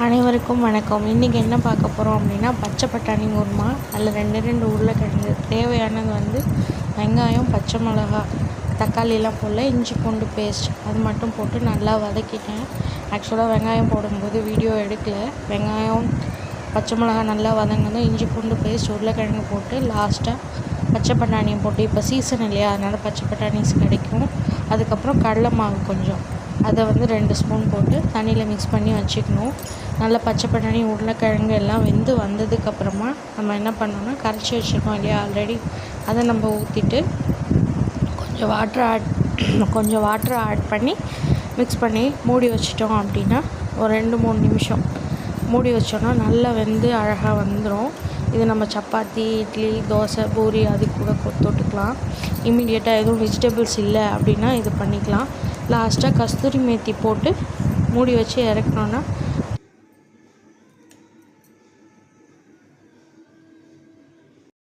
அனைவருக்கும் வணக்கம். இன்றைக்கி என்ன பார்க்க போகிறோம் அப்படின்னா, பச்சை பட்டாணி குருமா. அதில் ரெண்டு உருளைக்கிழங்கு. தேவையானது வெங்காயம், பச்சை மிளகா, தக்காளிலாம் போடல, இஞ்சி பூண்டு பேஸ்ட் அது மட்டும் போட்டு நல்லா வதக்கிட்டேன். ஆக்சுவலாக வெங்காயம் போடும்போது வீடியோ எடுக்கலை. வெங்காயம், பச்சை மிளகா நல்லா வதங்கணும். இஞ்சி பூண்டு பேஸ்ட், உருளைக்கிழங்கு போட்டு லாஸ்ட்டாக பச்சை பட்டாணியை போட்டு, இப்போ சீசன் இல்லையா, அதனால் பச்சை பட்டாணிஸ் கிடைக்கும். அதுக்கப்புறம் கடலை மாவு கொஞ்சம், அதை 2 ஸ்பூன் போட்டு தண்ணியில் மிக்ஸ் பண்ணி வச்சுக்கணும். நல்லா பச்சை பட்டாணி, உருளைக்கிழங்கு எல்லாம் வெந்து வந்ததுக்கப்புறமா நம்ம என்ன பண்ணோம்னா, கரைச்சி வச்சுருக்கோம் இல்லையா ஆல்ரெடி, அதை நம்ம ஊற்றிட்டு கொஞ்சம் வாட்டர் ஆட் பண்ணி மிக்ஸ் பண்ணி மூடி வச்சிட்டோம் அப்படின்னா ஒரு 2-3 நிமிஷம் மூடி வச்சோன்னா நல்லா வெந்து அழகாக வந்துடும். இது நம்ம சப்பாத்தி, இட்லி, தோசை, பூரி அது கூட தொட்டுக்கலாம். இம்மிடியேட்டாக எதுவும் வெஜிடபிள்ஸ் இல்லை அப்படின்னா இது பண்ணிக்கலாம். லாஸ்ட்டாக கஸ்தூரி மேத்தி போட்டு மூடி வச்சு இறக்கணுன்னா